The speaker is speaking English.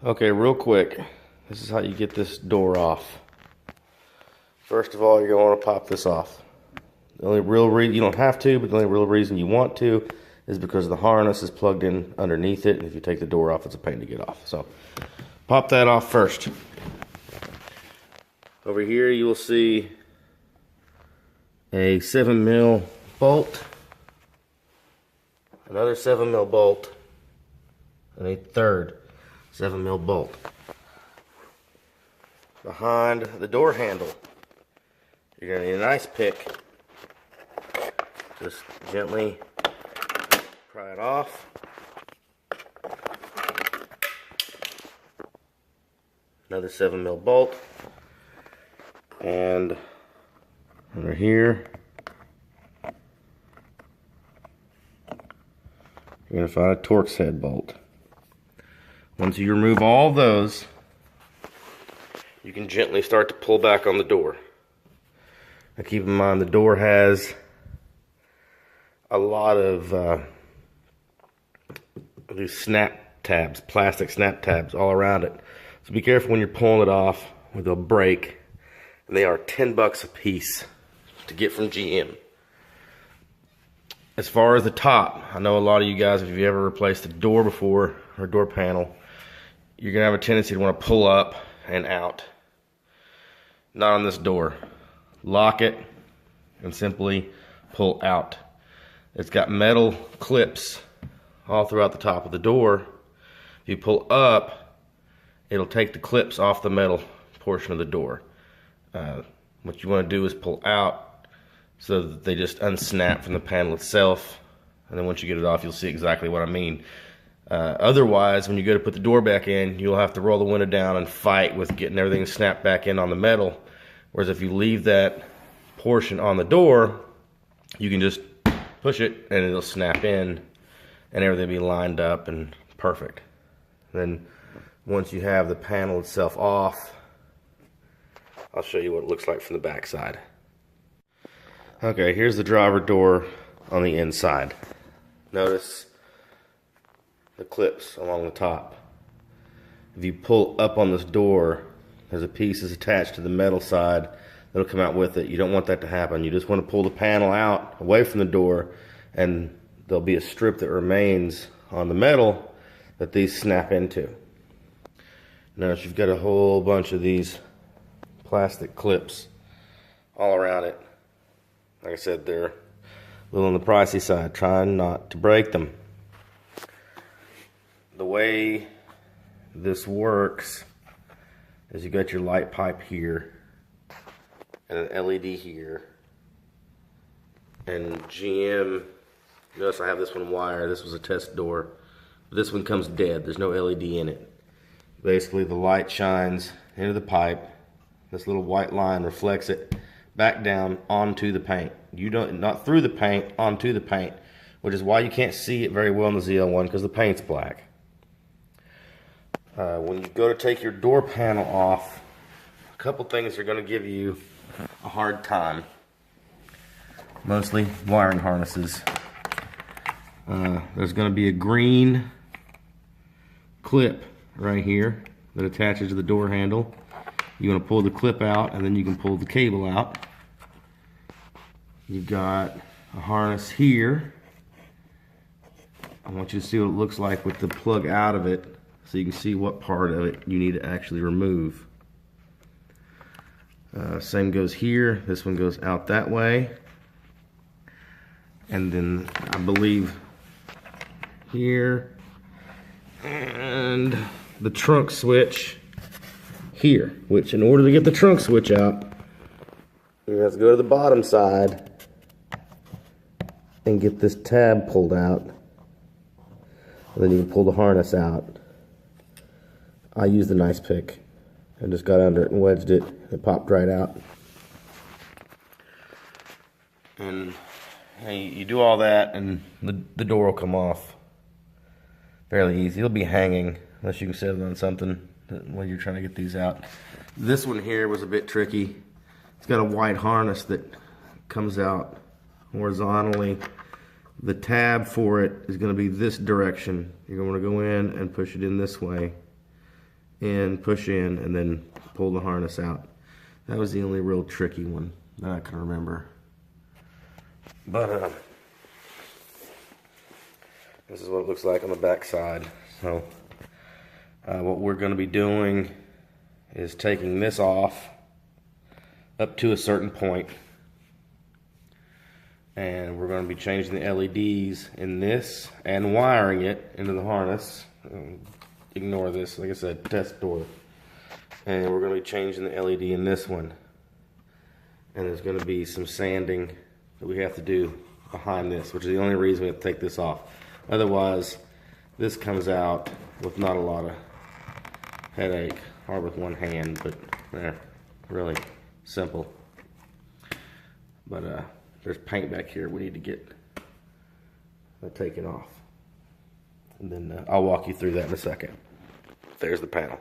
Okay, real quick, this is how you get this door off. First of all, you're going to want to pop this off. The only real reason, you don't have to, but the only real reason you want to is because the harness is plugged in underneath it, and if you take the door off, it's a pain to get off. So, pop that off first. Over here, you will see a 7mm bolt, another 7mm bolt, and a third 7mm bolt. Behind the door handle, you're going to need a nice pick. Just gently pry it off. Another 7mm bolt. And under here, you're going to find a Torx head bolt. Once you remove all those, you can gently start to pull back on the door. Now keep in mind the door has a lot of these snap tabs, plastic snap tabs all around it. So be careful when you're pulling it off, or they'll break. And they are $10 a piece to get from GM. As far as the top, I know a lot of you guys, if you've ever replaced a door before, or a door panel, you're going to have a tendency to want to pull up and out. Not on this door. Lock it and simply pull out. It's got metal clips all throughout the top of the door. If you pull up, it'll take the clips off the metal portion of the door. What you want to do is pull out so that they just unsnap from the panel itself, and then once you get it off, you'll see exactly what I mean. Otherwise, when you go to put the door back in, you'll have to roll the window down and fight with getting everything snapped back in on the metal. Whereas if you leave that portion on the door, you can just push it and it'll snap in and everything will be lined up and perfect. Then once you have the panel itself off, I'll show you what it looks like from the back side. Okay, here's the driver door on the inside. Notice the clips along the top. If you pull up on this door, there's a piece that's attached to the metal side that'll come out with it. You don't want that to happen. You just want to pull the panel out away from the door, and there'll be a strip that remains on the metal that these snap into. Notice you've got a whole bunch of these plastic clips all around it. Like I said, they're a little on the pricey side. Trying not to break them. The way this works is you got your light pipe here and an LED here, and GM, notice I have this one wired. This was a test door. This one comes dead. There's no LED in it. Basically the light shines into the pipe. This little white line reflects it back down onto the paint. Not through the paint, onto the paint, which is why you can't see it very well in the ZL1, because the paint's black. When you go to take your door panel off, a couple things are going to give you a hard time. Mostly wiring harnesses. There's going to be a green clip right here that attaches to the door handle. You want to pull the clip out, and then you can pull the cable out. You've got a harness here. I want you to see what it looks like with the plug out of it, so you can see what part of it you need to actually remove. Same goes here. This one goes out that way. And then I believe here. And the trunk switch here, which in order to get the trunk switch out, you have to go to the bottom side and get this tab pulled out. And then you can pull the harness out. I used a nice pick and just got under it and wedged it. It popped right out. And you do all that and the door will come off fairly easy. It'll be hanging unless you can set it on something when you're trying to get these out. This one here was a bit tricky. It's got a white harness that comes out horizontally. The tab for it is going to be this direction. You're going to go in and push it in this way. in, push in, and then pull the harness out. That was the only real tricky one that I can remember. But this is what it looks like on the back side. So what we're going to be doing is taking this off up to a certain point, and we're going to be changing the LEDs in this and wiring it into the harness. Ignore this, like I said, test door. And we're going to be changing the LED in this one, and there's going to be some sanding that we have to do behind this, which is the only reason we have to take this off. Otherwise, this comes out with not a lot of headache, or with one hand, but really simple. But there's paint back here we need to get taken off, and then I'll walk you through that in a second. There's the panel.